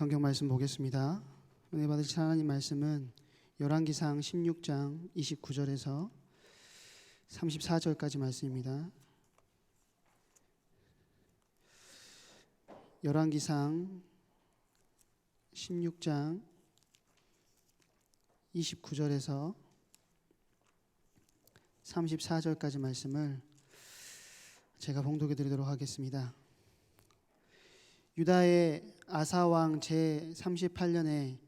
성경 말씀 보겠습니다. 은혜 받으실 하나님 말씀은 열왕기상 16장 29절에서 34절까지 말씀입니다. 열왕기상 16장 29절에서 34절까지 말씀을 제가 봉독해 드리도록 하겠습니다. 유다의 아사왕 제38년에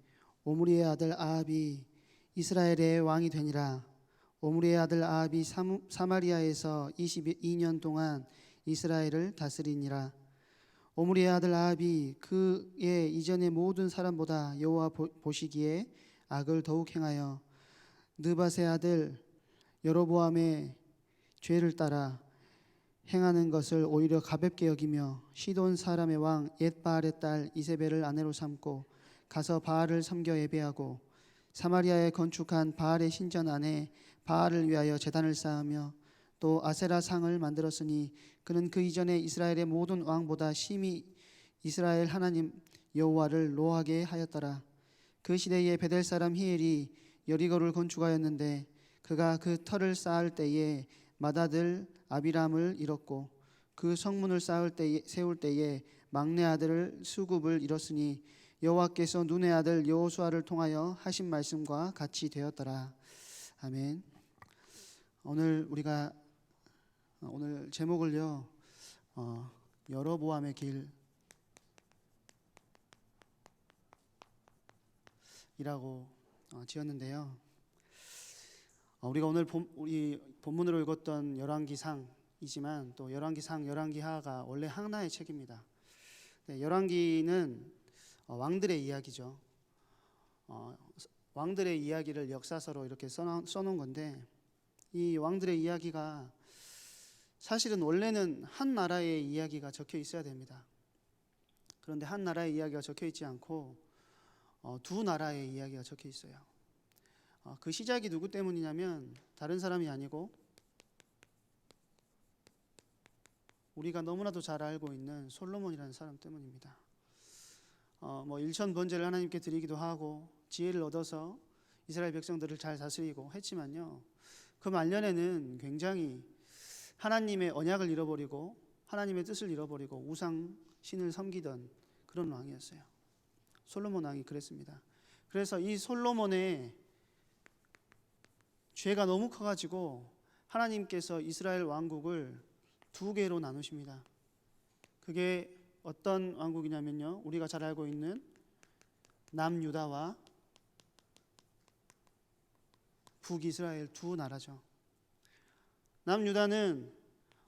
오므리의 아들 아합이 이스라엘의 왕이 되니라. 오므리의 아들 아합이 사마리아에서 22년 동안 이스라엘을 다스리니라. 오므리의 아들 아합이 그의 이전의 모든 사람보다 여호와 보시기에 악을 더욱 행하여 느밧의 아들 여로보암의 죄를 따라 행하는 것을 오히려 가볍게 여기며 시돈 사람의 왕 옕바알의 딸 이세벨을 아내로 삼고 가서 바알을 섬겨 예배하고 사마리아에 건축한 바알의 신전 안에 바알을 위하여 제단을 쌓으며 또 아세라 상을 만들었으니 그는 그 이전에 이스라엘의 모든 왕보다 심히 이스라엘 하나님 여호와를 노하게 하였더라. 그 시대에 베델 사람 히엘이 여리고를 건축하였는데 그가 그 터를 쌓을 때에 맏아들 아비람을 잃었고 그 성문을 세울 때에 막내 아들을 수굽을 잃었으니 여호와께서 눈의 아들 여호수아를 통하여 하신 말씀과 같이 되었더라. 아멘. 오늘 제목을요 여로보암의 길이라고 지었는데요. 우리가 오늘 우리 본문으로 읽었던 열왕기상이지만 또 열왕기상, 열왕기하가 원래 하나의 책입니다. 열왕기는 왕들의 이야기죠. 왕들의 이야기를 역사서로 이렇게 써놓은 건데 이 왕들의 이야기가 사실은 원래는 한 나라의 이야기가 적혀 있어야 됩니다. 그런데 한 나라의 이야기가 적혀 있지 않고 두 나라의 이야기가 적혀 있어요. 그 시작이 누구 때문이냐면 다른 사람이 아니고 우리가 너무나도 잘 알고 있는 솔로몬이라는 사람 때문입니다. 일천 번제를 하나님께 드리기도 하고 지혜를 얻어서 이스라엘 백성들을 잘 다스리고 했지만요, 그 말년에는 굉장히 하나님의 언약을 잃어버리고 하나님의 뜻을 잃어버리고 우상 신을 섬기던 그런 왕이었어요. 솔로몬 왕이 그랬습니다. 그래서 이 솔로몬의 죄가 너무 커가지고 하나님께서 이스라엘 왕국을 두 개로 나누십니다. 그게 어떤 왕국이냐면요, 우리가 잘 알고 있는 남유다와 북이스라엘 두 나라죠. 남유다는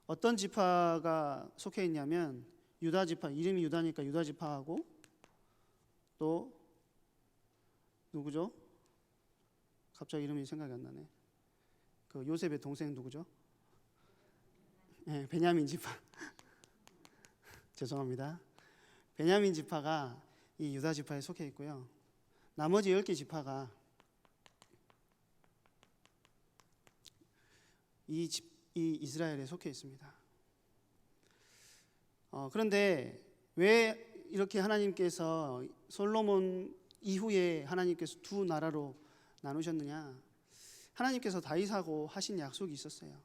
어떤 지파가 속해 있냐면 유다 지파, 이름이 유다니까 유다 지파하고 또 누구죠? 갑자기 이름이 생각이 안 나네. 그 요셉의 동생 누구죠? 네, 베냐민 지파. 죄송합니다. 베냐민 지파가 이 유다 지파에 속해 있고요. 나머지 10개 지파가 이 이스라엘에 속해 있습니다. 그런데 왜 이렇게 하나님께서 솔로몬 이후에 하나님께서 두 나라로 나누셨느냐? 하나님께서 다윗하고 하신 약속이 있었어요.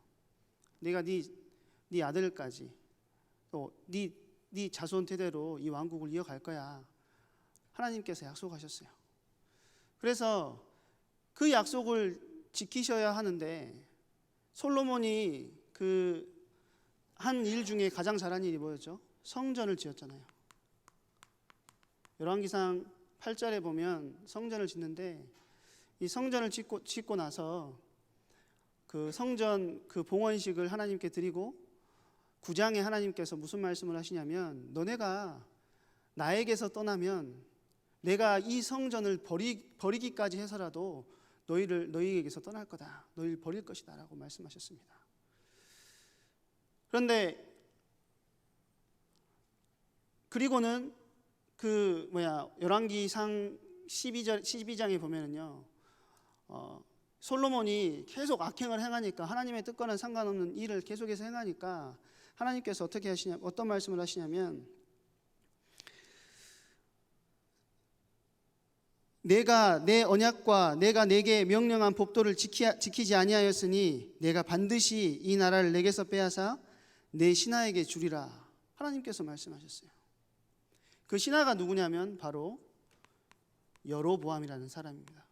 내가 네 아들까지 또 네 자손 대대로 이 왕국을 이어갈 거야. 하나님께서 약속하셨어요. 그래서 그 약속을 지키셔야 하는데 솔로몬이 그 한 일 중에 가장 잘한 일이 뭐였죠? 성전을 지었잖아요. 열왕기상 8절에 보면 성전을 짓는데 이 성전을 짓고 나서 그 성전 그 봉헌식을 하나님께 드리고 9장에 하나님께서 무슨 말씀을 하시냐면 너네가 나에게서 떠나면 내가 이 성전을 버리기까지 해서라도 너희에게서 떠날 거다. 너희를 버릴 것이다 라고 말씀하셨습니다. 그런데 그리고는 열왕기상 12장에 보면은요, 솔로몬이 계속 악행을 행하니까 하나님의 뜻과는 상관없는 일을 계속해서 행하니까 하나님께서 어떤 말씀을 하시냐면 내가 내 언약과 내가 내게 명령한 법도를 지키지 아니하였으니 내가 반드시 이 나라를 내게서 빼앗아 내 신하에게 주리라. 하나님께서 말씀하셨어요. 그 신하가 누구냐면 바로 여로보암이라는 사람입니다.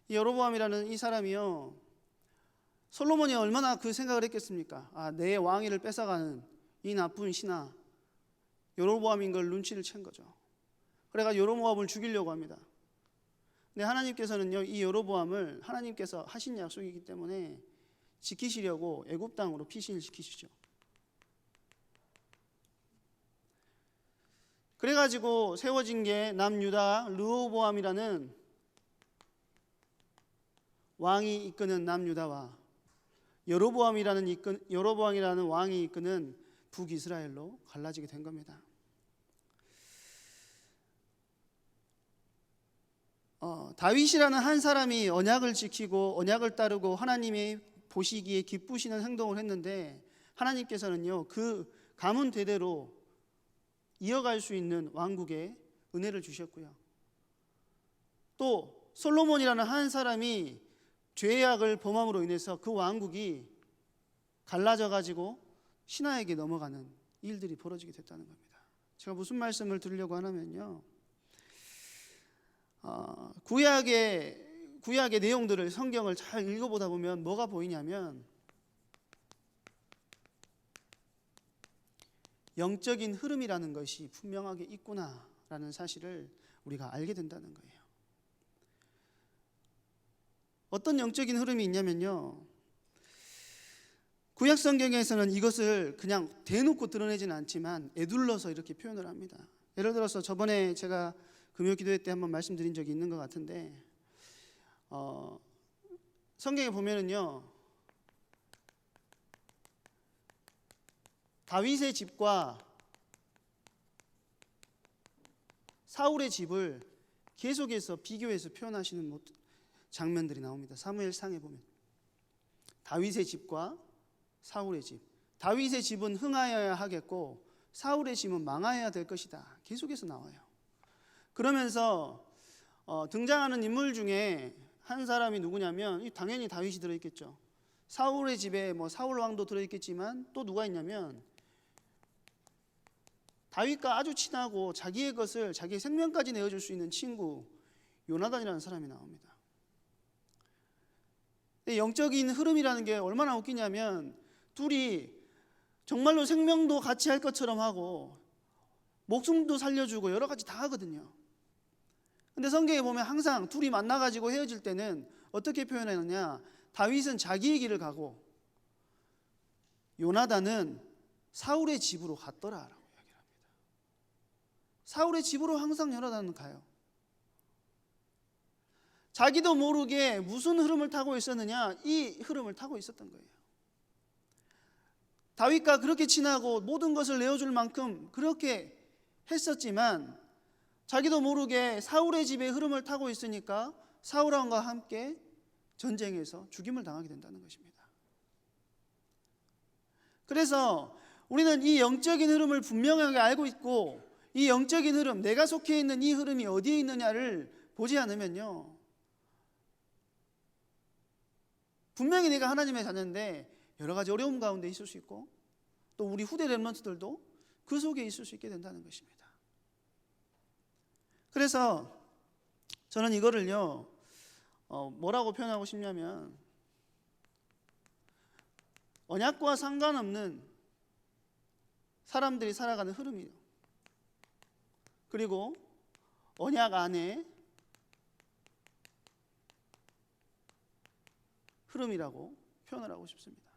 여로보암이라는 이 사람이요, 솔로몬이 얼마나 그 생각을 했겠습니까? 내 왕위를 뺏어가는 이 나쁜 신하 여로보암인 걸 눈치를 챈 거죠. 그래가 여로보암을 죽이려고 합니다. 근데 하나님께서는요, 이 여로보암을 하나님께서 하신 약속이기 때문에 지키시려고 애굽 땅으로 피신을 시키시죠. 그래가지고 세워진 게 남유다 르호보암이라는 왕이 이끄는 남유다와 여로보암이라는 왕이 이끄는 북이스라엘로 갈라지게 된 겁니다. 다윗이라는 한 사람이 언약을 지키고 언약을 따르고 하나님이 보시기에 기쁘시는 행동을 했는데 하나님께서는요, 그 가문 대대로 이어갈 수 있는 왕국에 은혜를 주셨고요. 또 솔로몬이라는 한 사람이 죄악을 범함으로 인해서 그 왕국이 갈라져 가지고 신하에게 넘어가는 일들이 벌어지게 됐다는 겁니다. 제가 무슨 말씀을 드리려고 하냐면요, 구약의 내용들을, 성경을 잘 읽어보다 보면 뭐가 보이냐면 영적인 흐름이라는 것이 분명하게 있구나라는 사실을 우리가 알게 된다는 거예요. 어떤 영적인 흐름이 있냐면요, 구약 성경에서는 이것을 그냥 대놓고 드러내지는 않지만 애둘러서 이렇게 표현을 합니다. 예를 들어서 저번에 제가 금요 기도회 때 한번 말씀드린 적이 있는 것 같은데, 성경에 보면은요, 다윗의 집과 사울의 집을 계속해서 비교해서 표현하시는 장면들이 나옵니다. 사무엘상에 보면 다윗의 집과 사울의 집, 다윗의 집은 흥하여야 하겠고 사울의 집은 망하여야 될 것이다, 계속해서 나와요. 그러면서 등장하는 인물 중에 한 사람이 누구냐면 당연히 다윗이 들어있겠죠. 사울의 집에 사울 왕도 들어있겠지만 또 누가 있냐면 다윗과 아주 친하고 자기의 것을, 자기의 생명까지 내어줄 수 있는 친구 요나단이라는 사람이 나옵니다. 영적인 흐름이라는 게 얼마나 웃기냐면 둘이 정말로 생명도 같이 할 것처럼 하고 목숨도 살려주고 여러 가지 다 하거든요. 근데 성경에 보면 항상 둘이 만나가지고 헤어질 때는 어떻게 표현하느냐, 다윗은 자기의 길을 가고 요나단은 사울의 집으로 갔더라라고 이야기를 합니다. 사울의 집으로 항상 요나단은 가요. 자기도 모르게 무슨 흐름을 타고 있었느냐, 이 흐름을 타고 있었던 거예요. 다윗과 그렇게 친하고 모든 것을 내어줄 만큼 그렇게 했었지만 자기도 모르게 사울의 집의 흐름을 타고 있으니까 사울 왕과 함께 전쟁에서 죽임을 당하게 된다는 것입니다. 그래서 우리는 이 영적인 흐름을 분명하게 알고 있고, 이 영적인 흐름, 내가 속해 있는 이 흐름이 어디에 있느냐를 보지 않으면요, 분명히 내가 하나님의 자녀인데 여러 가지 어려움 가운데 있을 수 있고 또 우리 후대 렘넌트들도 그 속에 있을 수 있게 된다는 것입니다. 그래서 저는 이거를요, 뭐라고 표현하고 싶냐면 언약과 상관없는 사람들이 살아가는 흐름이에요. 그리고 언약 안에 흐름이라고 표현을 하고 싶습니다.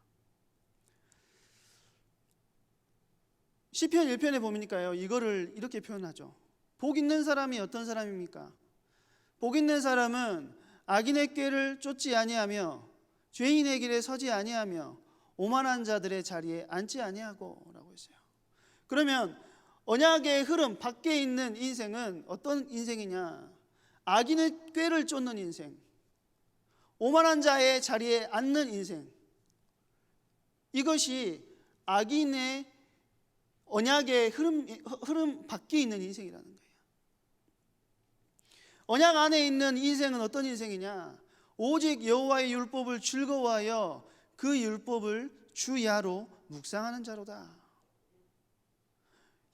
시편 1편에 보니까요, 이거를 이렇게 표현하죠. 복 있는 사람이 어떤 사람입니까? 복 있는 사람은 악인의 꾀를 쫓지 아니하며 죄인의 길에 서지 아니하며 오만한 자들의 자리에 앉지 아니하고 라고 했어요. 그러면 언약의 흐름 밖에 있는 인생은 어떤 인생이냐? 악인의 꾀를 쫓는 인생, 오만한 자의 자리에 앉는 인생, 이것이 악인의 언약의 흐름 밖에 있는 인생이라는 거예요. 언약 안에 있는 인생은 어떤 인생이냐? 오직 여호와의 율법을 즐거워하여 그 율법을 주야로 묵상하는 자로다.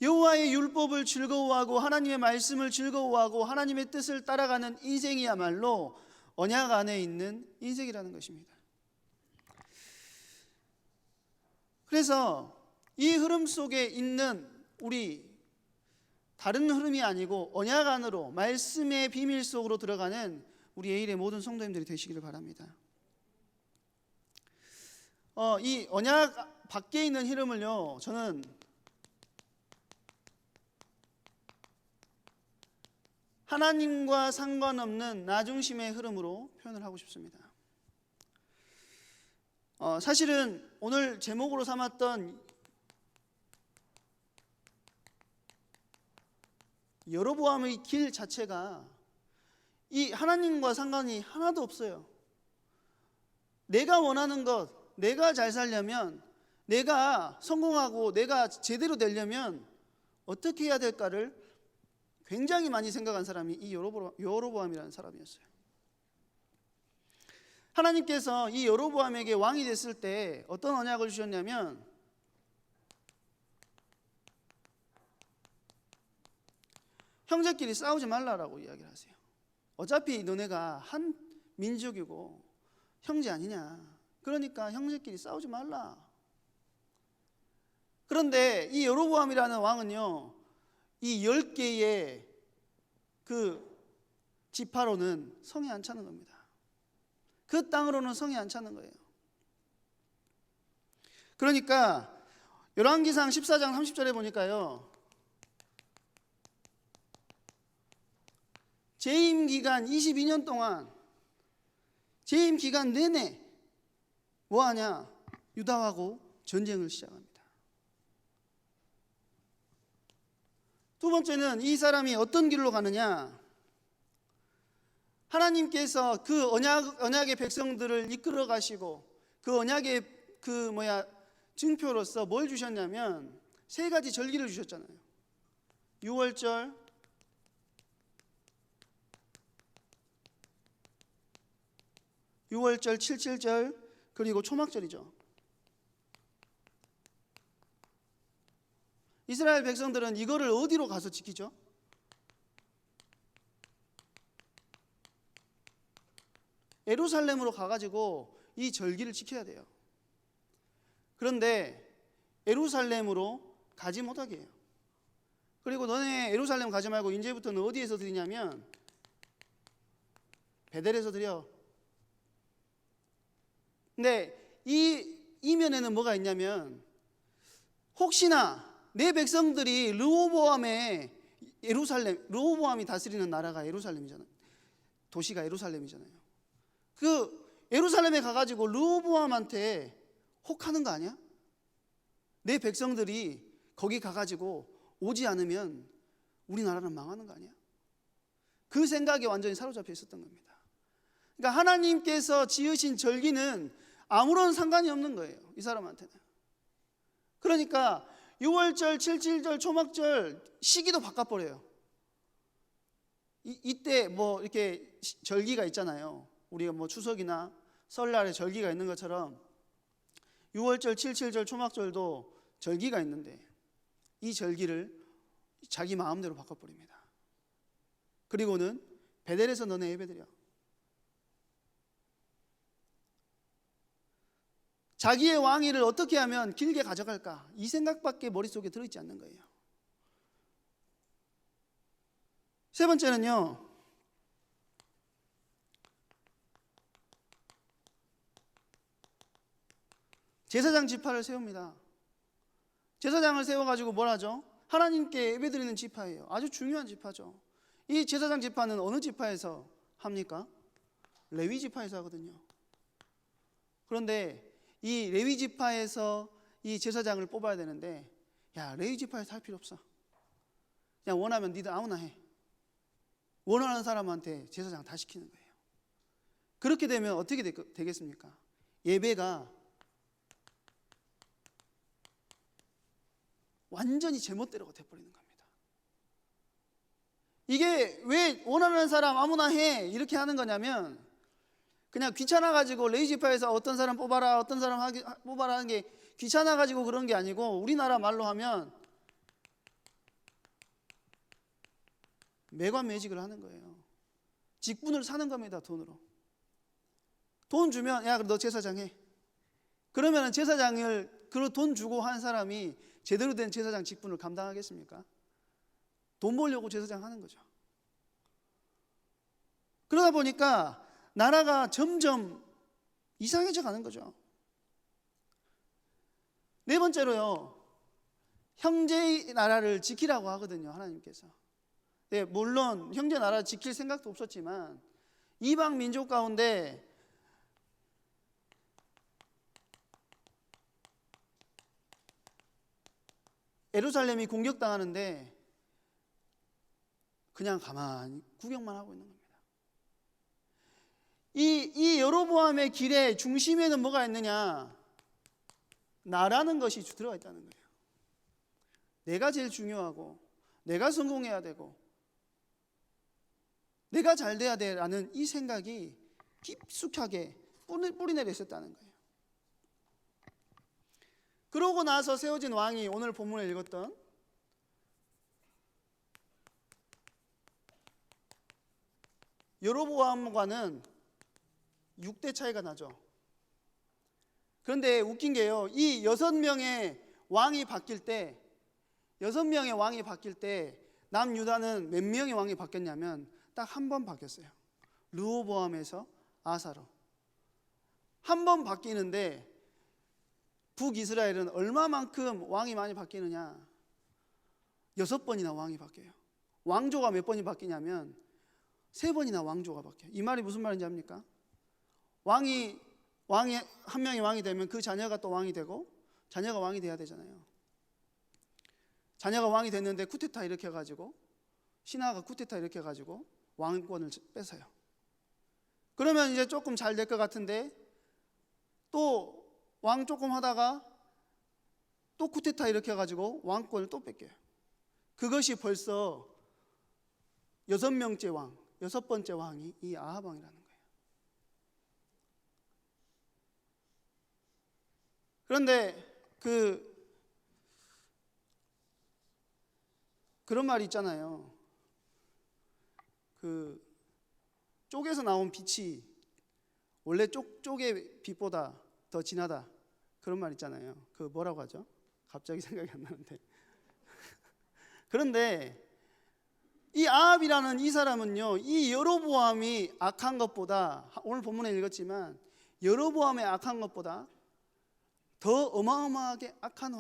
여호와의 율법을 즐거워하고 하나님의 말씀을 즐거워하고 하나님의 뜻을 따라가는 인생이야말로 언약 안에 있는 인생이라는 것입니다. 그래서 이 흐름 속에 있는 우리, 다른 흐름이 아니고 언약 안으로 말씀의 비밀 속으로 들어가는 우리 에일의 모든 성도님들이 되시기를 바랍니다. 이 언약 밖에 있는 흐름을요, 저는 하나님과 상관없는 나 중심의 흐름으로 표현을 하고 싶습니다. 사실은 오늘 제목으로 삼았던 여로보암의 길 자체가 이 하나님과 상관이 하나도 없어요. 내가 원하는 것, 내가 잘 살려면, 내가 성공하고 내가 제대로 되려면 어떻게 해야 될까를 굉장히 많이 생각한 사람이 이 여로보암이라는 사람이었어요. 하나님께서 이 여로보암에게 왕이 됐을 때 어떤 언약을 주셨냐면, 형제끼리 싸우지 말라라고 이야기를 하세요. 어차피 너네가 한 민족이고 형제 아니냐, 그러니까 형제끼리 싸우지 말라. 그런데 이 여로보암이라는 왕은요, 이 10개의 그 지파로는 성에 안 차는 겁니다. 그 땅으로는 성에 안 차는 거예요. 그러니까 열왕기상 14장 30절에 보니까요, 재임 기간 22년 동안 재임 기간 내내 뭐하냐? 유다하고 전쟁을 시작합니다. 두 번째는 이 사람이 어떤 길로 가느냐? 하나님께서 그 언약의 백성들을 이끌어 가시고 그 언약의 증표로서 뭘 주셨냐면 3가지 절기를 주셨잖아요. 6월절, 칠칠절, 그리고 초막절이죠. 이스라엘 백성들은 이거를 어디로 가서 지키죠? 예루살렘으로 가가지고 이 절기를 지켜야 돼요. 그런데 예루살렘으로 가지 못하게 해요. 그리고 너네 예루살렘 가지 말고 이제부터는 어디에서 드리냐면 베델에서 드려. 근데 이 이면에는 뭐가 있냐면, 혹시나 내 백성들이 르호보암이 다스리는 나라가 예루살렘이잖아요. 도시가 예루살렘이잖아요. 그 예루살렘에 가가지고 르호보암한테 혹하는 거 아니야? 내 백성들이 거기 가가지고 오지 않으면 우리나라는 망하는 거 아니야? 그 생각에 완전히 사로잡혀 있었던 겁니다. 그러니까 하나님께서 지으신 절기는 아무런 상관이 없는 거예요, 이 사람한테는. 그러니까 6월절, 칠칠절, 초막절 시기도 바꿔버려요. 이때 뭐 이렇게 절기가 있잖아요. 우리가 뭐 추석이나 설날에 절기가 있는 것처럼 6월절, 칠칠절, 초막절도 절기가 있는데 이 절기를 자기 마음대로 바꿔버립니다. 그리고는 베델에서 너네 예배드려. 자기의 왕위를 어떻게 하면 길게 가져갈까, 이 생각밖에 머릿속에 들어있지 않는 거예요. 세 번째는요, 제사장 지파를 세웁니다. 제사장을 세워가지고 뭘 하죠? 하나님께 예배드리는 지파예요. 아주 중요한 지파죠. 이 제사장 지파는 어느 지파에서 합니까? 레위 지파에서 하거든요. 그런데 이 레위 지파에서 이 제사장을 뽑아야 되는데, 야, 레위 지파에서 할 필요 없어. 그냥 원하면 니들 아무나 해. 원하는 사람한테 제사장 다 시키는 거예요. 그렇게 되면 어떻게 되겠습니까? 예배가 완전히 제멋대로가 돼버리는 겁니다. 이게 왜 원하는 사람 아무나 해 이렇게 하는 거냐면, 그냥 귀찮아가지고 레이지파에서 어떤 사람 뽑아라 어떤 사람 뽑아라 하는 게 귀찮아가지고 그런 게 아니고, 우리나라 말로 하면 매관매직을 하는 거예요. 직분을 사는 겁니다. 돈으로. 돈 주면 야 너 제사장 해. 그러면 제사장을 그 돈 주고 한 사람이 제대로 된 제사장 직분을 감당하겠습니까? 돈 벌려고 제사장 하는 거죠. 그러다 보니까 나라가 점점 이상해져 가는 거죠. 네 번째로요, 형제의 나라를 지키라고 하거든요, 하나님께서. 네, 물론 형제 나라 지킬 생각도 없었지만 이방 민족 가운데 예루살렘이 공격당하는데 그냥 가만히 구경만 하고 있는 겁니다. 이 여로보암의 길의 중심에는 뭐가 있느냐? 나라는 것이 들어가 있다는 거예요. 내가 제일 중요하고 내가 성공해야 되고 내가 잘 돼야 돼라는 이 생각이 깊숙하게 뿌리내려 있었다는 거예요. 그러고 나서 세워진 왕이 오늘 본문에 읽었던 여로보암과는 6대 차이가 나죠. 그런데 웃긴 게요, 이 6명의 왕이 바뀔 때, 6명의 왕이 바뀔 때 남유다는 몇 명의 왕이 바뀌었냐면 딱 한 번 바뀌었어요. 르호보암에서 아사로 한 번 바뀌는데, 북이스라엘은 얼마만큼 왕이 많이 바뀌느냐? 6번이나 왕이 바뀌어요. 왕조가 몇 번이 바뀌냐면 3번이나 왕조가 바뀌어요. 이 말이 무슨 말인지 압니까? 왕이 한 명이 왕이 되면 그 자녀가 또 왕이 되고 자녀가 왕이 돼야 되잖아요. 자녀가 왕이 됐는데 쿠데타 일으켜가지고, 신하가 쿠데타 일으켜가지고 왕권을 뺏어요. 그러면 이제 조금 잘 될 것 같은데 또 왕 조금 하다가 또 쿠데타 일으켜가지고 왕권을 또 뺏겨요. 그것이 벌써 6명째 왕, 6번째 왕이 이 아합 왕이라는 거예요. 그런데 그런 말이 있잖아요. 쪽에서 나온 빛이 원래 쪽의 빛보다 더 진하다, 그런 말 있잖아요. 그 뭐라고 하죠? 갑자기 생각이 안 나는데. 그런데 이 아합이라는 이 사람은요, 이 여로보암이 악한 것보다, 오늘 본문에 읽었지만 여로보암의 악한 것보다 더 어마어마하게 악한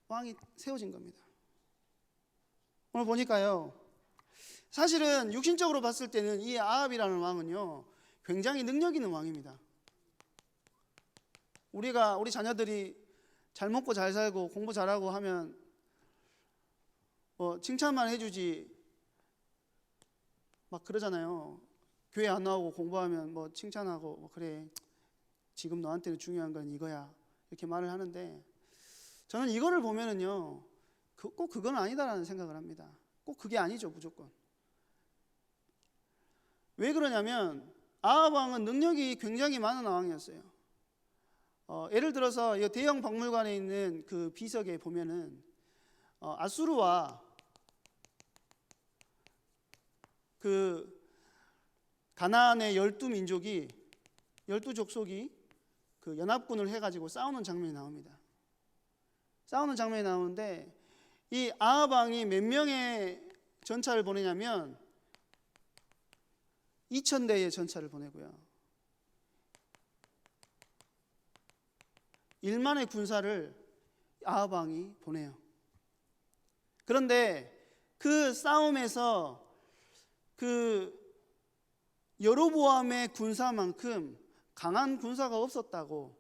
왕이 세워진 겁니다. 오늘 보니까요, 사실은 육신적으로 봤을 때는 이 아합이라는 왕은요 굉장히 능력 있는 왕입니다. 우리 자녀들이 잘 먹고 잘 살고 공부 잘하고 하면 칭찬만 해주지 막 그러잖아요. 교회 안 나오고 공부하면 칭찬하고 그래 지금 너한테는 중요한 건 이거야 이렇게 말을 하는데, 저는 이거를 보면은요 꼭 그건 아니다라는 생각을 합니다. 꼭 그게 아니죠, 무조건. 왜 그러냐면 아합 왕은 능력이 굉장히 많은 왕이었어요. 예를 들어서 이 대형 박물관에 있는 그 비석에 보면은 아수르와 그 가나안의 12민족이 12족속이 그 연합군을 해가지고 싸우는 장면이 나옵니다. 싸우는 장면이 나오는데 이 아합 왕이 몇 명의 전차를 보내냐면 2,000대의 전차를 보내고요, 1만의 군사를 아합 왕이 보내요. 그런데 그 싸움에서 그 여로보암의 군사만큼 강한 군사가 없었다고,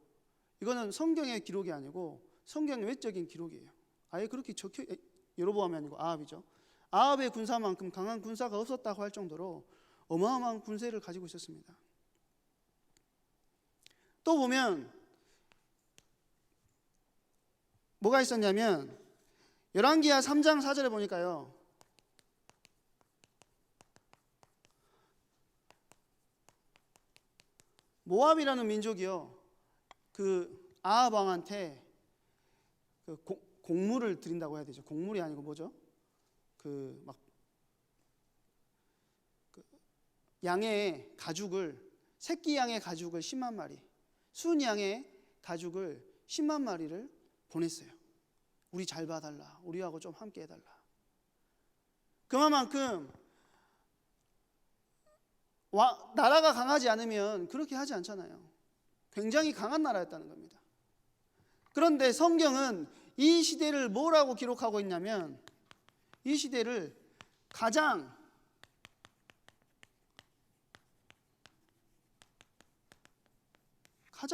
이거는 성경의 기록이 아니고 성경 외적인 기록이에요. 아예 그렇게 적혀, 여로보암이 아니고 아합이죠. 아합의 군사만큼 강한 군사가 없었다고 할 정도로 어마어마한 군세를 가지고 있었습니다. 또 보면 뭐가 있었냐면 열왕기하 3장 4절에 보니까요, 모압이라는 민족이요, 그 아합 왕한테 그 곡물을 드린다고 해야 되죠. 곡물이 아니고 뭐죠? 양의 가죽을, 새끼 양의 가죽을 10만 마리, 순 양의 가죽을 10만 마리를 보냈어요. 우리 잘 봐달라, 우리하고 좀 함께 해달라. 그만큼 나라가 강하지 않으면 그렇게 하지 않잖아요. 굉장히 강한 나라였다는 겁니다. 그런데 성경은 이 시대를 뭐라고 기록하고 있냐면, 이 시대를 가장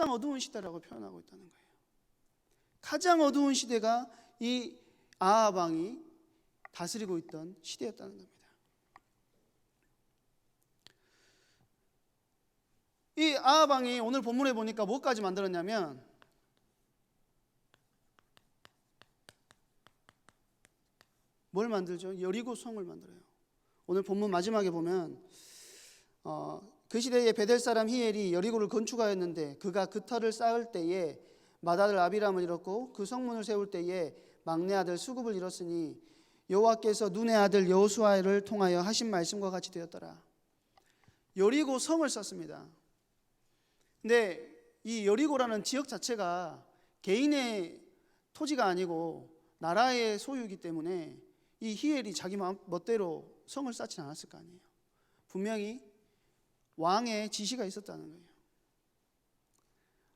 어두운 시대라고 표현하고 있다는 거예요. 가장 어두운 시대가 이 아합 왕이 다스리고 있던 시대였다는 겁니다. 이 아합 왕이 오늘 본문에 보니까 뭐까지 만들었냐면, 뭘 만들죠? 여리고 성을 만들어요. 오늘 본문 마지막에 보면 그 시대에 베델 사람 히엘이 여리고를 건축하였는데 그가 그 터를 쌓을 때에 맏아들 아비람을 잃었고 그 성문을 세울 때에 막내 아들 수굽을 잃었으니 여호와께서 눈의 아들 여호수아를 통하여 하신 말씀과 같이 되었더라. 여리고 성을 쌓습니다. 근데 이 여리고라는 지역 자체가 개인의 토지가 아니고 나라의 소유이기 때문에 이 히엘이 자기 멋대로 성을 쌓지 않았을 거 아니에요. 분명히 왕의 지시가 있었다는 거예요.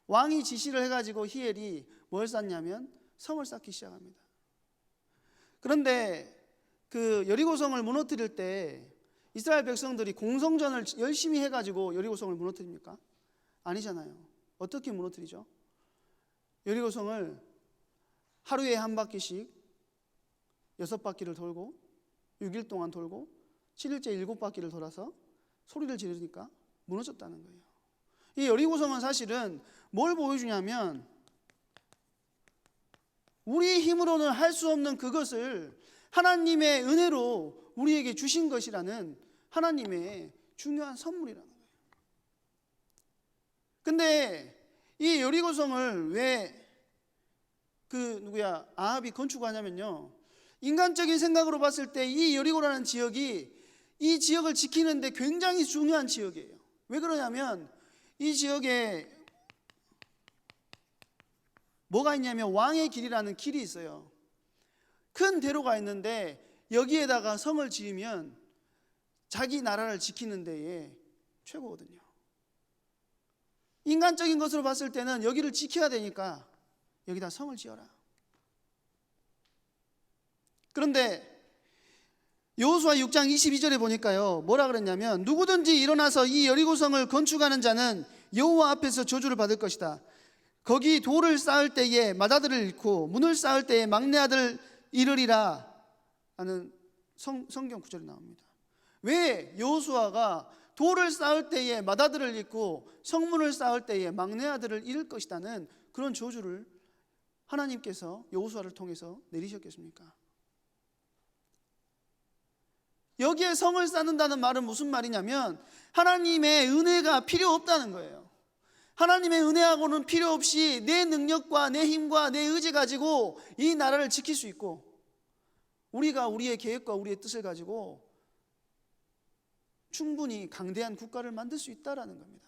왕이 지시를 해가지고 히엘이 뭘 쌓냐면 성을 쌓기 시작합니다. 그런데 그 여리고성을 무너뜨릴 때 이스라엘 백성들이 공성전을 열심히 해가지고 여리고성을 무너뜨립니까? 아니잖아요. 어떻게 무너뜨리죠? 여리고성을 하루에 한 바퀴씩 6바퀴를 돌고 6일 동안 돌고 7일째 7바퀴를 돌아서 소리를 지르니까 무너졌다는 거예요. 이 여리고성은 사실은 뭘 보여주냐면, 우리 힘으로는 할 수 없는 그것을 하나님의 은혜로 우리에게 주신 것이라는 하나님의 중요한 선물이라는 거예요. 근데 이 여리고성을 왜 아합이 건축하냐면요, 인간적인 생각으로 봤을 때 이 여리고라는 지역이 이 지역을 지키는데 굉장히 중요한 지역이에요. 왜 그러냐면 이 지역에 뭐가 있냐면 왕의 길이라는 길이 있어요. 큰 대로가 있는데 여기에다가 성을 지으면 자기 나라를 지키는 데에 최고거든요. 인간적인 것으로 봤을 때는 여기를 지켜야 되니까 여기다 성을 지어라. 그런데 여호수아 6장 22절에 보니까요, 뭐라 그랬냐면, 누구든지 일어나서 이 여리고성을 건축하는 자는 여호와 앞에서 저주를 받을 것이다. 거기 돌을 쌓을 때에 맏아들을 잃고 문을 쌓을 때에 막내 아들을 잃으리라 하는 성경 구절이 나옵니다. 왜 여호수아가 돌을 쌓을 때에 맏아들을 잃고 성문을 쌓을 때에 막내 아들을 잃을 것이다는 그런 저주를 하나님께서 여호수아를 통해서 내리셨겠습니까? 여기에 성을 쌓는다는 말은 무슨 말이냐면 하나님의 은혜가 필요 없다는 거예요. 하나님의 은혜하고는 필요 없이 내 능력과 내 힘과 내 의지 가지고 이 나라를 지킬 수 있고, 우리가 우리의 계획과 우리의 뜻을 가지고 충분히 강대한 국가를 만들 수 있다라는 겁니다.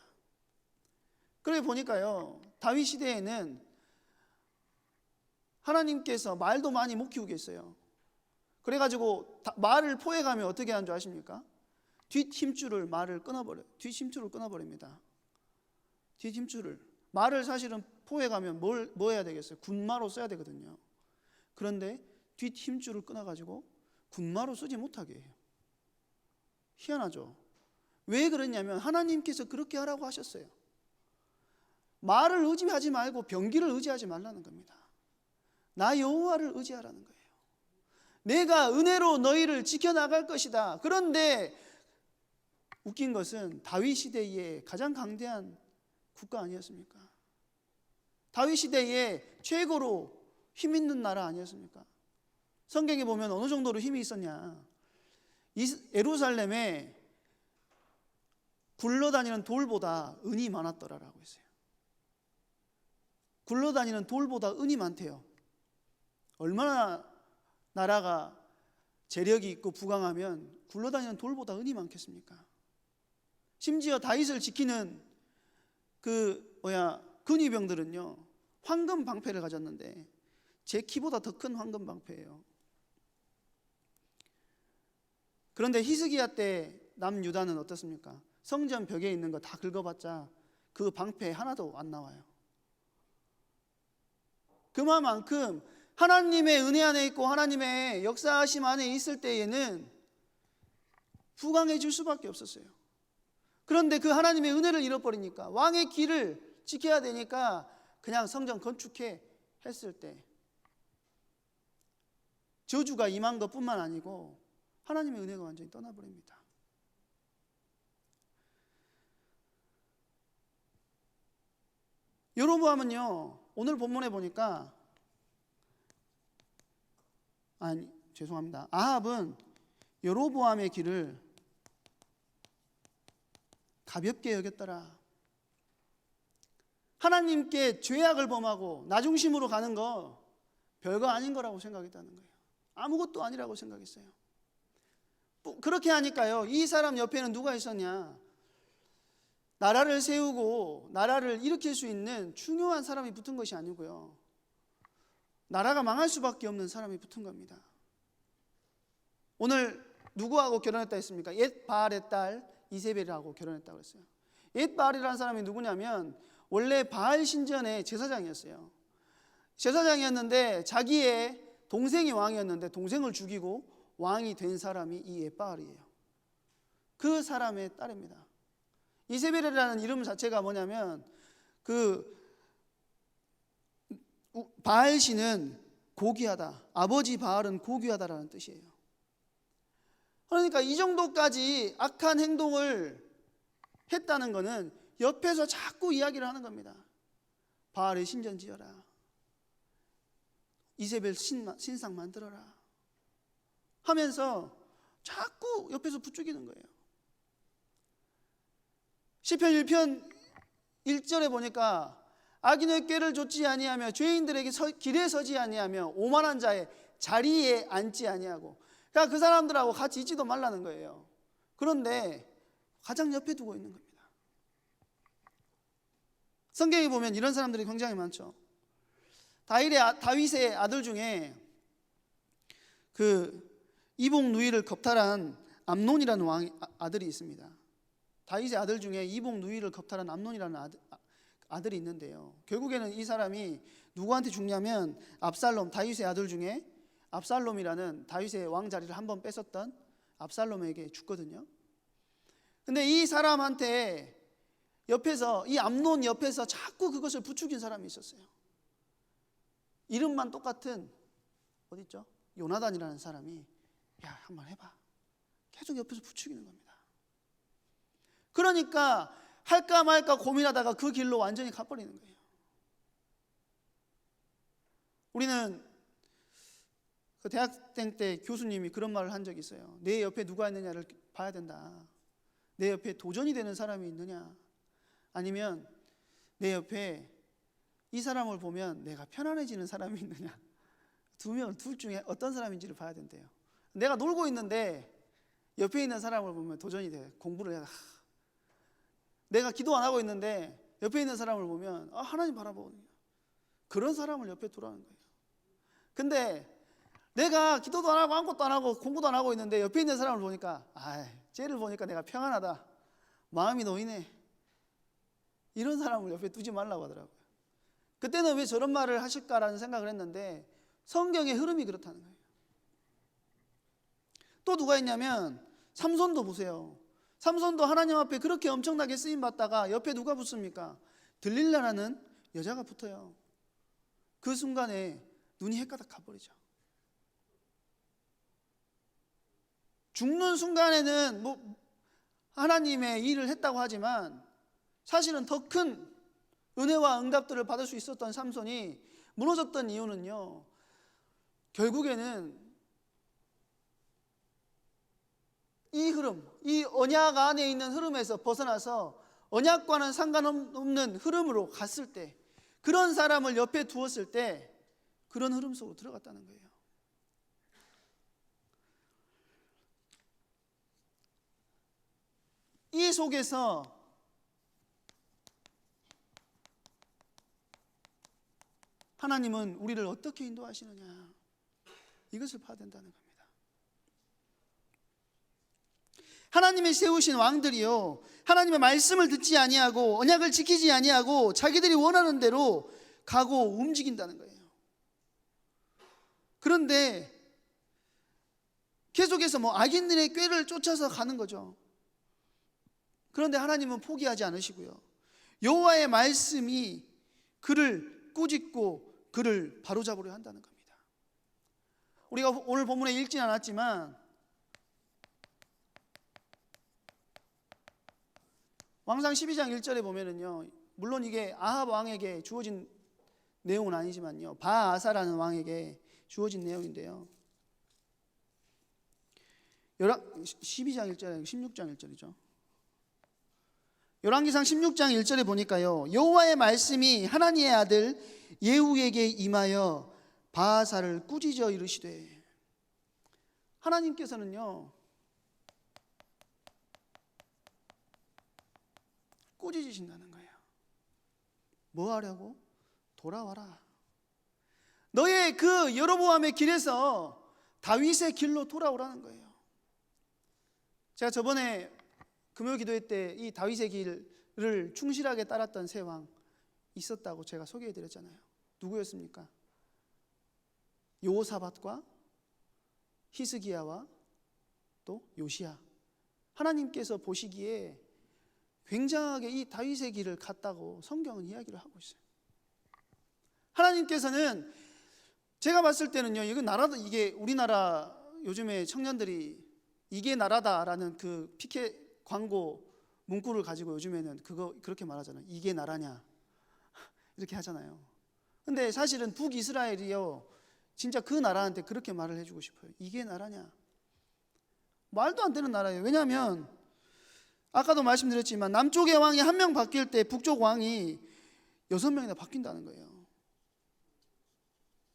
그래 보니까요, 다윗 시대에는 하나님께서 말도 많이 못 키우게 했어요. 그래가지고 말을 포획하면 어떻게 하는 줄 아십니까? 뒷힘줄을 끊어버립니다. 뒷힘줄을. 말을 사실은 포획하면 뭐 해야 되겠어요? 군마로 써야 되거든요. 그런데 뒷힘줄을 끊어가지고 군마로 쓰지 못하게 해요. 희한하죠? 왜 그러냐면 하나님께서 그렇게 하라고 하셨어요. 말을 의지하지 말고 병기를 의지하지 말라는 겁니다. 나 여호와를 의지하라는 거예요. 내가 은혜로 너희를 지켜나갈 것이다. 그런데 웃긴 것은 다윗 시대에 가장 강대한 국가 아니었습니까? 다윗 시대에 최고로 힘 있는 나라 아니었습니까? 성경에 보면 어느 정도로 힘이 있었냐. 예루살렘에 굴러다니는 돌보다 은이 많았더라라고 했어요. 굴러다니는 돌보다 은이 많대요. 얼마나 나라가 재력이 있고 부강하면 굴러다니는 돌보다 은이 많겠습니까? 심지어 다윗을 지키는 근위병들은요, 황금 방패를 가졌는데 제 키보다 더 큰 황금 방패예요. 그런데 히스기야 때 남유다는 어떻습니까? 성전 벽에 있는 거 다 긁어봤자 그 방패 하나도 안 나와요. 그만큼 하나님의 은혜 안에 있고 하나님의 역사하심 안에 있을 때에는 부강해질 수밖에 없었어요. 그런데 그 하나님의 은혜를 잃어버리니까, 왕의 길을 지켜야 되니까 그냥 성전 건축해 했을 때 저주가 임한 것뿐만 아니고 하나님의 은혜가 완전히 떠나버립니다. 여로보암은요, 오늘 본문에 보니까 아합은 여로보암의 길을 가볍게 여겼더라. 하나님께 죄악을 범하고 나 중심으로 가는 거 별거 아닌 거라고 생각했다는 거예요. 아무것도 아니라고 생각했어요. 그렇게 하니까요, 이 사람 옆에는 누가 있었냐? 나라를 세우고 나라를 일으킬 수 있는 중요한 사람이 붙은 것이 아니고요, 나라가 망할 수밖에 없는 사람이 붙은 겁니다. 오늘 누구하고 결혼했다 했습니까? 옛 바알의 딸 이세벨하고 결혼했다고 했어요. 옛 바알이라는 사람이 누구냐면 원래 바알 신전의 제사장이었어요. 제사장이었는데 자기의 동생이 왕이었는데 동생을 죽이고 왕이 된 사람이 이 옛 바알이에요. 그 사람의 딸입니다. 이세벨이라는 이름 자체가 뭐냐면 바알 신은 고귀하다, 아버지 바알은 고귀하다라는 뜻이에요. 그러니까 이 정도까지 악한 행동을 했다는 것은 옆에서 자꾸 이야기를 하는 겁니다. 바알의 신전 지어라, 이세벨 신상 만들어라 하면서 자꾸 옆에서 부추기는 거예요. 시편 1편 1절에 보니까 악인의 꾀를 좇지 아니하며 죄인들에게 길에 서지 아니하며 오만한 자의 자리에 앉지 아니하고, 그러니까 그 사람들하고 같이 있지도 말라는 거예요. 그런데 가장 옆에 두고 있는 겁니다. 성경에 보면 이런 사람들이 굉장히 많죠. 다윗의 아들 중에 이복 누이를 겁탈한 암논이라는 아들이 있습니다. 다윗의 아들 중에 이복 누이를 겁탈한 암논이라는 아들이 있는데요, 결국에는 이 사람이 누구한테 죽냐면 압살롬, 다윗의 아들 중에 압살롬이라는 다윗의 왕 자리를 한번 뺏었던 압살롬에게 죽거든요. 근데 이 사람한테 옆에서, 이 암논 옆에서 자꾸 그것을 부추긴 사람이 있었어요. 이름만 똑같은 어딨죠? 요나단이라는 사람이 야, 한번 해봐, 계속 옆에서 부추기는 겁니다. 그러니까 할까 말까 고민하다가 그 길로 완전히 가버리는 거예요. 우리는 대학생 때 교수님이 그런 말을 한 적이 있어요. 내 옆에 누가 있느냐를 봐야 된다. 내 옆에 도전이 되는 사람이 있느냐, 아니면 내 옆에 이 사람을 보면 내가 편안해지는 사람이 있느냐, 둘 중에 어떤 사람인지를 봐야 된대요. 내가 놀고 있는데 옆에 있는 사람을 보면 도전이 돼. 공부를 해야, 내가 기도 안 하고 있는데 옆에 있는 사람을 보면 하나님 바라보거든요. 그런 사람을 옆에 두라는 거예요. 근데 내가 기도도 안 하고 아무것도 안 하고 공부도 안 하고 있는데 옆에 있는 사람을 보니까 쟤를 보니까 내가 평안하다, 마음이 놓이네, 이런 사람을 옆에 두지 말라고 하더라고요. 그때는 왜 저런 말을 하실까라는 생각을 했는데 성경의 흐름이 그렇다는 거예요. 또 누가 있냐면 삼손도 보세요. 삼손도 하나님 앞에 그렇게 엄청나게 쓰임받다가 옆에 누가 붙습니까? 들릴라라는 여자가 붙어요. 그 순간에 눈이 헷가닥 가버리죠. 죽는 순간에는 하나님의 일을 했다고 하지만 사실은 더 큰 은혜와 응답들을 받을 수 있었던 삼손이 무너졌던 이유는요, 결국에는 이 흐름, 이 언약 안에 있는 흐름에서 벗어나서 언약과는 상관없는 흐름으로 갔을 때, 그런 사람을 옆에 두었을 때 그런 흐름 속으로 들어갔다는 거예요. 이 속에서 하나님은 우리를 어떻게 인도하시느냐, 이것을 봐야 된다는 겁니다. 하나님이 세우신 왕들이요, 하나님의 말씀을 듣지 아니하고 언약을 지키지 아니하고 자기들이 원하는 대로 가고 움직인다는 거예요. 그런데 계속해서 악인들의 꾀를 쫓아서 가는 거죠. 그런데 하나님은 포기하지 않으시고요, 여호와의 말씀이 그를 꾸짖고 그를 바로잡으려 한다는 겁니다. 우리가 오늘 본문에 읽진 않았지만 왕상 12장 1절에 보면은요, 물론 이게 아합 왕에게 주어진 내용은 아니지만요, 바아사라는 왕에게 주어진 내용인데요, 12장 1절에 16장 1절이죠. 열왕기상 16장 1절에 보니까요, 여호와의 말씀이 하나니의 아들 예후에게 임하여 바아사를 꾸짖어 이르시되, 하나님께서는요 꾸짖으신다는 거예요. 뭐 하려고? 돌아와라. 너의 그 여로보암의 길에서 다윗의 길로 돌아오라는 거예요. 제가 저번에 금요 기도회 때 이 다윗의 길을 충실하게 따랐던 세 왕 있었다고 제가 소개해 드렸잖아요. 누구였습니까? 여호사밧과 히스기야와 또 요시야. 하나님께서 보시기에 굉장하게 이 다윗의 길을 갔다고 성경은 이야기를 하고 있어요. 하나님께서는 제가 봤을 때는요, 이게 우리나라 요즘에 청년들이 이게 나라다라는 그 피켓 광고 문구를 가지고 요즘에는 그렇게 말하잖아요. 이게 나라냐 이렇게 하잖아요. 근데 사실은 북이스라엘이요, 진짜 그 나라한테 그렇게 말을 해주고 싶어요. 이게 나라냐? 말도 안 되는 나라예요. 왜냐하면 아까도 말씀드렸지만 남쪽의 왕이 한 명 바뀔 때 북쪽 왕이 6명이나 바뀐다는 거예요.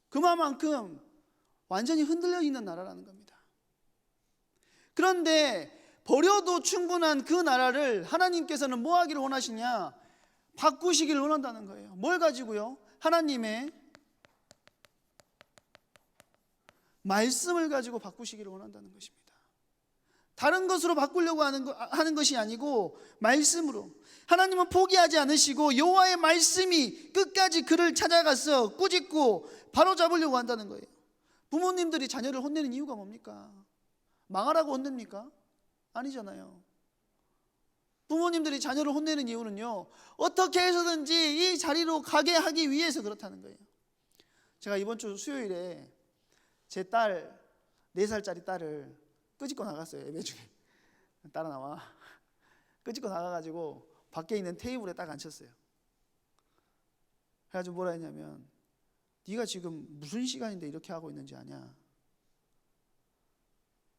그만큼 완전히 흔들려 있는 나라라는 겁니다. 그런데 버려도 충분한 그 나라를 하나님께서는 뭐 하기를 원하시냐? 바꾸시기를 원한다는 거예요. 뭘 가지고요? 하나님의 말씀을 가지고 바꾸시기를 원한다는 것입니다. 다른 것으로 바꾸려고 하는 것이 아니고 말씀으로. 하나님은 포기하지 않으시고 여호와의 말씀이 끝까지 그를 찾아가서 꾸짖고 바로잡으려고 한다는 거예요. 부모님들이 자녀를 혼내는 이유가 뭡니까? 망하라고 혼냅니까? 아니잖아요. 부모님들이 자녀를 혼내는 이유는요, 어떻게 해서든지 이 자리로 가게 하기 위해서 그렇다는 거예요. 제가 이번 주 수요일에 제 딸, 4살짜리 딸을 끄집고 나갔어요. 예배 중에 따라 나와. 끄집고 나가가지고 밖에 있는 테이블에 딱 앉혔어요. 그래가지고 뭐라 했냐면, 네가 지금 무슨 시간인데 이렇게 하고 있는지 아냐?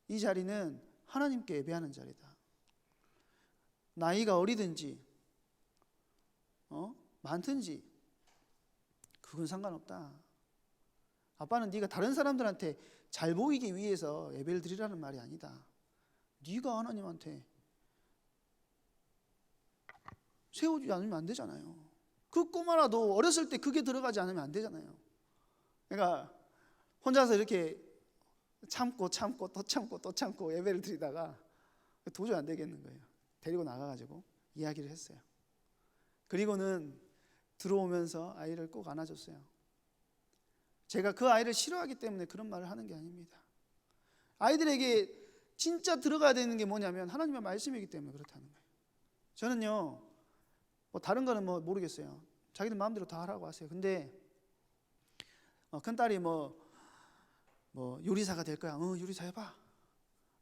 이 자리는 하나님께 예배하는 자리다. 나이가 어리든지 많든지 그건 상관없다. 아빠는 네가 다른 사람들한테 잘 보이기 위해서 예배를 드리라는 말이 아니다. 네가 하나님한테 세우지 않으면 안 되잖아요. 그 꼬마라도 어렸을 때 그게 들어가지 않으면 안 되잖아요. 그러니까 혼자서 이렇게 참고 또 참고 예배를 드리다가 도저히 안 되겠는 거예요. 데리고 나가가지고 이야기를 했어요. 그리고는 들어오면서 아이를 꼭 안아줬어요. 제가 그 아이를 싫어하기 때문에 그런 말을 하는 게 아닙니다. 아이들에게 진짜 들어가야 되는 게 뭐냐면 하나님의 말씀이기 때문에 그렇다는 거예요. 저는요, 뭐 다른 거는 뭐 모르겠어요. 자기들 마음대로 다 하라고 하세요. 근데 큰딸이 뭐 요리사가 될 거야. 요리사 해봐.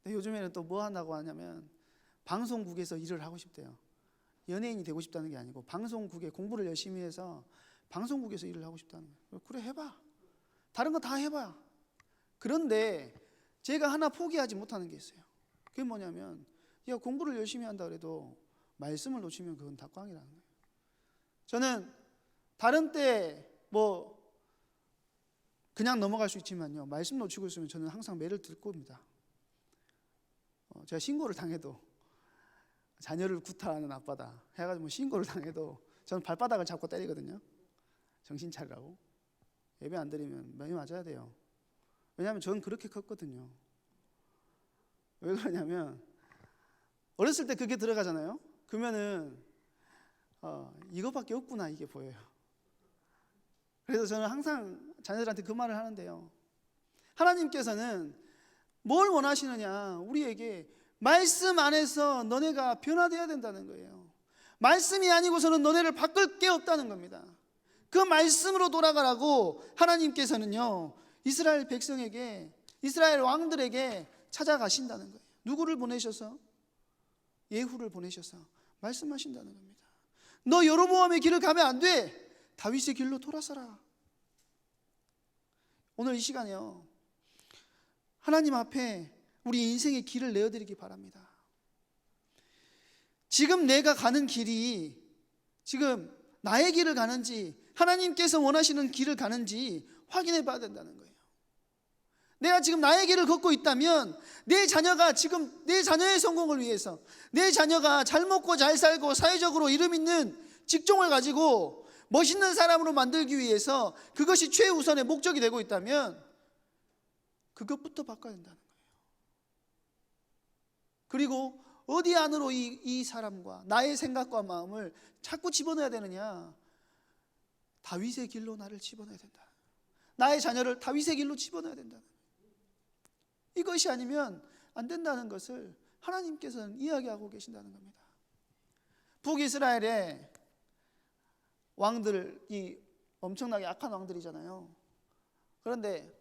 근데 요즘에는 또 뭐 한다고 하냐면 방송국에서 일을 하고 싶대요. 연예인이 되고 싶다는 게 아니고 방송국에 공부를 열심히 해서 방송국에서 일을 하고 싶다는 거예요. 그래 해봐. 다른 거 다 해봐. 그런데 제가 하나 포기하지 못하는 게 있어요. 그게 뭐냐면, 야, 공부를 열심히 한다 그래도 말씀을 놓치면 그건 다 꽝이라는 거예요. 저는 다른 때 뭐 그냥 넘어갈 수 있지만요, 말씀 놓치고 있으면 저는 항상 매를 들 겁니다. 제가 신고를 당해도, 자녀를 구타하는 아빠다 해가지고 뭐 신고를 당해도 저는 발바닥을 잡고 때리거든요. 정신 차리라고. 예배 안 드리면 많이 맞아야 돼요. 왜냐하면 저는 그렇게 컸거든요. 왜 그러냐면, 어렸을 때 그게 들어가잖아요. 그러면은 이거밖에 없구나, 이게 보여요. 그래서 저는 항상 자녀들한테 그 말을 하는데요, 하나님께서는 뭘 원하시느냐, 우리에게 말씀 안에서 너네가 변화되어야 된다는 거예요. 말씀이 아니고서는 너네를 바꿀 게 없다는 겁니다. 그 말씀으로 돌아가라고 하나님께서는요, 이스라엘 백성에게, 이스라엘 왕들에게 찾아가신다는 거예요. 누구를 보내셔서? 예후를 보내셔서 말씀하신다는 겁니다. 너 여로보암의 길을 가면 안 돼. 다윗의 길로 돌아서라. 오늘 이 시간에요, 하나님 앞에 우리 인생의 길을 내어드리기 바랍니다. 지금 내가 가는 길이 지금 나의 길을 가는지, 하나님께서 원하시는 길을 가는지 확인해 봐야 된다는 거예요. 내가 지금 나의 길을 걷고 있다면, 내 자녀가 지금, 내 자녀의 성공을 위해서, 내 자녀가 잘 먹고 잘 살고 사회적으로 이름 있는 직종을 가지고 멋있는 사람으로 만들기 위해서 그것이 최우선의 목적이 되고 있다면 그것부터 바꿔야 된다는 거예요. 그리고 어디 안으로 이 사람과 나의 생각과 마음을 자꾸 집어넣어야 되느냐? 다윗의 길로 나를 집어넣어야 된다. 나의 자녀를 다윗의 길로 집어넣어야 된다. 이것이 아니면 안 된다는 것을 하나님께서는 이야기하고 계신다는 겁니다. 북이스라엘의 왕들이 엄청나게 악한 왕들이잖아요. 그런데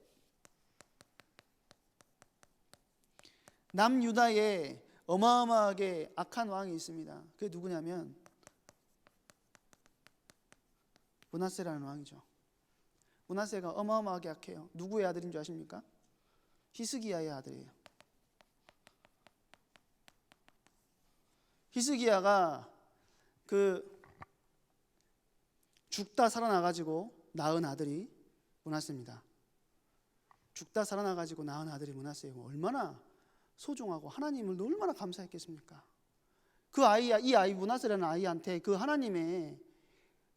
남유다에 어마어마하게 악한 왕이 있습니다. 그게 누구냐면 므낫세라는 왕이죠. 므낫세가 어마어마하게 악해요. 누구의 아들인 줄 아십니까? 히스기야의 아들이에요. 히스기야가 죽다 살아나가지고 낳은 아들이 므낫세입니다. 죽다 살아나가지고 낳은 아들이 므낫세이고, 얼마나 소중하고 하나님을 얼마나 감사했겠습니까? 이 아이 므낫세라는 아이한테 그 하나님의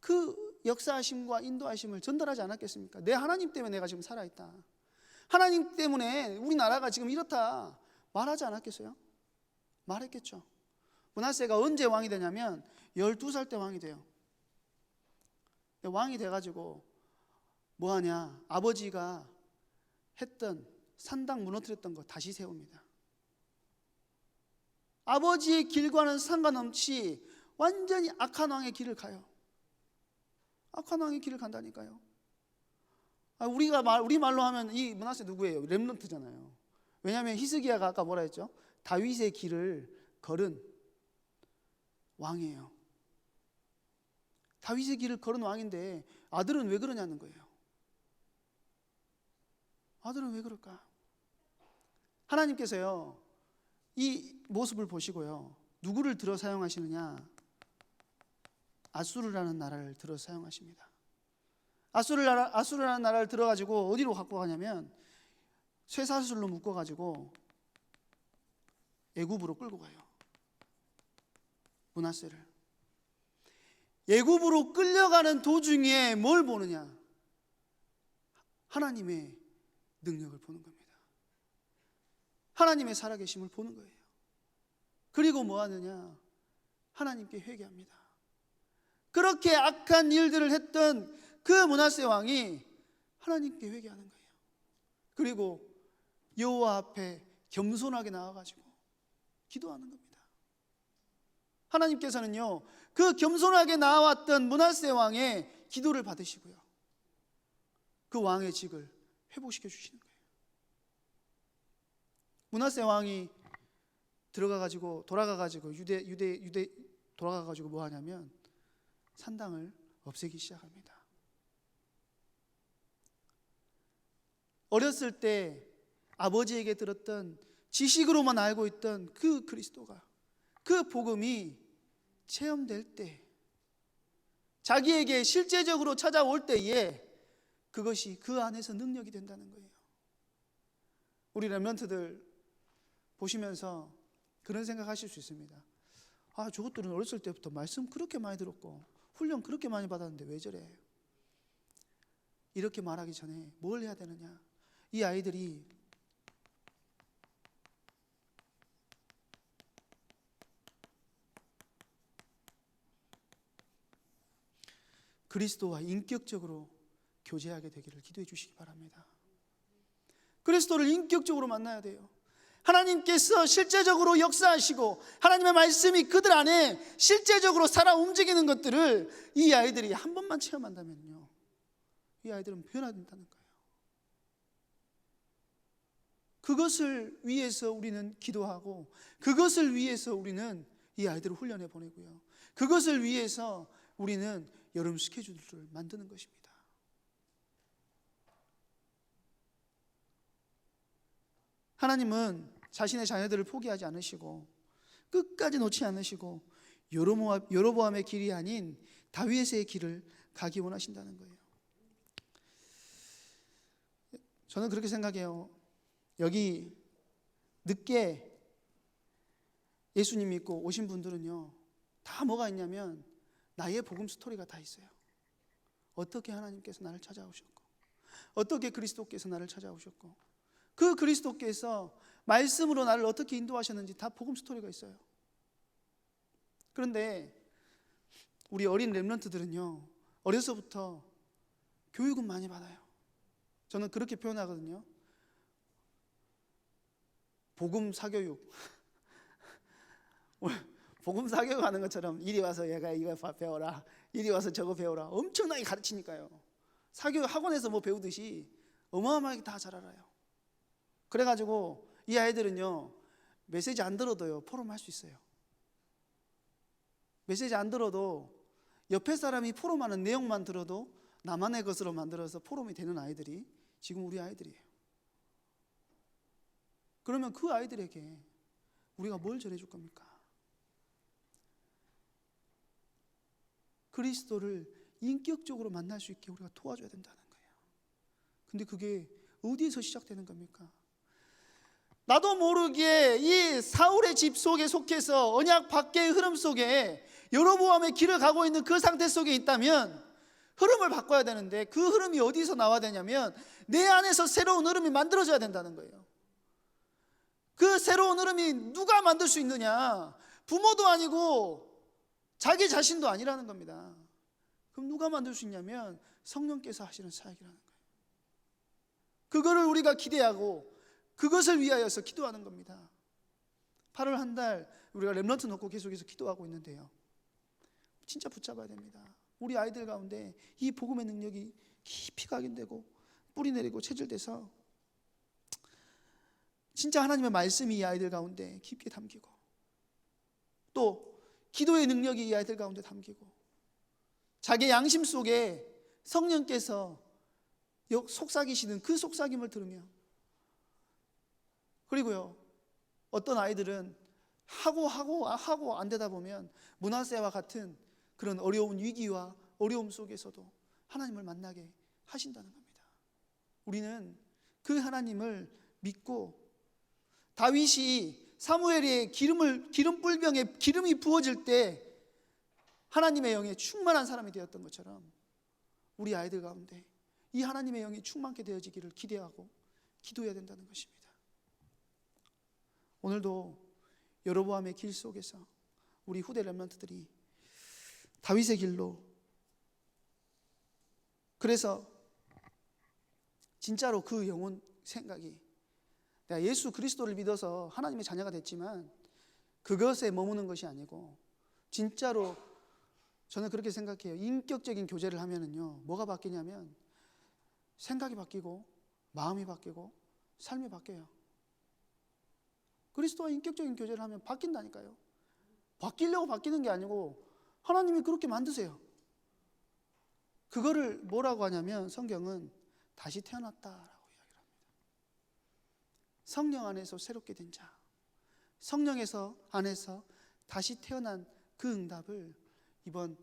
그 역사하심과 인도하심을 전달하지 않았겠습니까? 내 하나님 때문에 내가 지금 살아있다, 하나님 때문에 우리나라가 지금 이렇다 말하지 않았겠어요? 말했겠죠. 므낫세가 언제 왕이 되냐면 12살 때 왕이 돼요. 왕이 돼가지고 뭐하냐, 아버지가 했던 산당 무너뜨렸던 거 다시 세웁니다. 아버지의 길과는 상관없이 완전히 악한 왕의 길을 가요. 악한 왕의 길을 간다니까요. 우리 말로 하면 이 므낫세 누구예요? 렘넌트잖아요. 왜냐하면 히스기야가 아까 뭐라 했죠? 다윗의 길을 걸은 왕이에요. 다윗의 길을 걸은 왕인데 아들은 왜 그러냐는 거예요. 아들은 왜 그럴까? 하나님께서요, 이 모습을 보시고요, 누구를 들어 사용하시느냐? 아수르라는 나라를 들어 사용하십니다. 아수르라는 나라를 들어가지고 어디로 갖고 가냐면 쇠사슬로 묶어가지고 애굽으로 끌고 가요. 므낫세를. 애굽으로 끌려가는 도중에 뭘 보느냐? 하나님의 능력을 보는 겁니다. 하나님의 살아계심을 보는 거예요. 그리고 뭐 하느냐? 하나님께 회개합니다. 그렇게 악한 일들을 했던 그 므낫세 왕이 하나님께 회개하는 거예요. 그리고 여호와 앞에 겸손하게 나와가지고 기도하는 겁니다. 하나님께서는요, 그 겸손하게 나왔던 므낫세 왕의 기도를 받으시고요, 그 왕의 직을 회복시켜 주시는 거예요. 므낫세 왕이 돌아가가지고 유대 돌아가가지고 뭐 하냐면 산당을 없애기 시작합니다. 어렸을 때 아버지에게 들었던 지식으로만 알고 있던 그 그리스도가, 그 복음이 체험될 때, 자기에게 실제적으로 찾아올 때에 그것이 그 안에서 능력이 된다는 거예요. 우리 렘넌트들 보시면서 그런 생각하실 수 있습니다. 아, 저것들은 어렸을 때부터 말씀 그렇게 많이 들었고 훈련 그렇게 많이 받았는데 왜 저래? 이렇게 말하기 전에 뭘 해야 되느냐? 이 아이들이 그리스도와 인격적으로 교제하게 되기를 기도해 주시기 바랍니다. 그리스도를 인격적으로 만나야 돼요. 하나님께서 실제적으로 역사하시고 하나님의 말씀이 그들 안에 실제적으로 살아 움직이는 것들을 이 아이들이 한 번만 체험한다면요, 이 아이들은 변화된다는 거예요. 그것을 위해서 우리는 기도하고, 그것을 위해서 우리는 이 아이들을 훈련해 보내고요, 그것을 위해서 우리는 여름 스케줄을 만드는 것입니다. 하나님은 자신의 자녀들을 포기하지 않으시고 끝까지 놓지 않으시고 여로보암의 길이 아닌 다윗의 길을 가기 원하신다는 거예요. 저는 그렇게 생각해요. 여기 늦게 예수님 믿고 오신 분들은요, 다 뭐가 있냐면 나의 복음 스토리가 다 있어요. 어떻게 하나님께서 나를 찾아오셨고, 어떻게 그리스도께서 나를 찾아오셨고, 그 그리스도께서 말씀으로 나를 어떻게 인도하셨는지 다 복음 스토리가 있어요. 그런데 우리 어린 렘넌트들은요, 어려서부터 교육은 많이 받아요. 저는 그렇게 표현하거든요. 복음 사교육. 복음 사교육하는 것처럼 이리 와서 얘가 이거 배워라, 이리 와서 저거 배워라, 엄청나게 가르치니까요. 사교육 학원에서 뭐 배우듯이 어마어마하게 다 잘 알아요. 그래가지고 이 아이들은요, 메시지 안 들어도요 포럼할 수 있어요. 메시지 안 들어도 옆에 사람이 포럼하는 내용만 들어도 나만의 것으로 만들어서 포럼이 되는 아이들이 지금 우리 아이들이에요. 그러면 그 아이들에게 우리가 뭘 전해줄 겁니까? 그리스도를 인격적으로 만날 수 있게 우리가 도와줘야 된다는 거예요. 근데 그게 어디에서 시작되는 겁니까? 나도 모르게 이 사울의 집 속에 속해서 언약 밖의 흐름 속에 여로보암의 길을 가고 있는 그 상태 속에 있다면 흐름을 바꿔야 되는데, 그 흐름이 어디서 나와야 되냐면 내 안에서 새로운 흐름이 만들어져야 된다는 거예요. 그 새로운 흐름이 누가 만들 수 있느냐? 부모도 아니고 자기 자신도 아니라는 겁니다. 그럼 누가 만들 수 있냐면 성령께서 하시는 사역이라는 거예요. 그거를 우리가 기대하고 그것을 위하여서 기도하는 겁니다. 8월 한 달 우리가 렘넌트 놓고 계속해서 기도하고 있는데요, 진짜 붙잡아야 됩니다. 우리 아이들 가운데 이 복음의 능력이 깊이 각인되고 뿌리 내리고 체질돼서 진짜 하나님의 말씀이 이 아이들 가운데 깊게 담기고, 또 기도의 능력이 이 아이들 가운데 담기고, 자기 양심 속에 성령께서 속삭이시는 그 속삭임을 들으며, 그리고요 어떤 아이들은 하고 안 되다 보면 므낫세와 같은 그런 어려운 위기와 어려움 속에서도 하나님을 만나게 하신다는 겁니다. 우리는 그 하나님을 믿고, 다윗이 사무엘의 기름 뿔병에 기름이 부어질 때 하나님의 영에 충만한 사람이 되었던 것처럼 우리 아이들 가운데 이 하나님의 영이 충만케 되어지기를 기대하고 기도해야 된다는 것입니다. 오늘도 여로보암의 길 속에서 우리 후대 렘넌트들이 다윗의 길로, 그래서 진짜로 그 영혼 생각이, 내가 예수 그리스도를 믿어서 하나님의 자녀가 됐지만 그것에 머무는 것이 아니고, 진짜로 저는 그렇게 생각해요. 인격적인 교제를 하면은요, 뭐가 바뀌냐면 생각이 바뀌고 마음이 바뀌고 삶이 바뀌어요. 그리스도와 인격적인 교제를 하면 바뀐다니까요. 바뀌려고 바뀌는 게 아니고 하나님이 그렇게 만드세요. 그거를 뭐라고 하냐면 성경은 다시 태어났다라고 이야기를 합니다. 성령 안에서 새롭게 된 자, 성령에서 안에서 다시 태어난 그 응답을 이번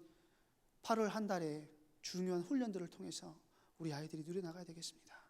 8월 한 달에 중요한 훈련들을 통해서 우리 아이들이 누려나가야 되겠습니다.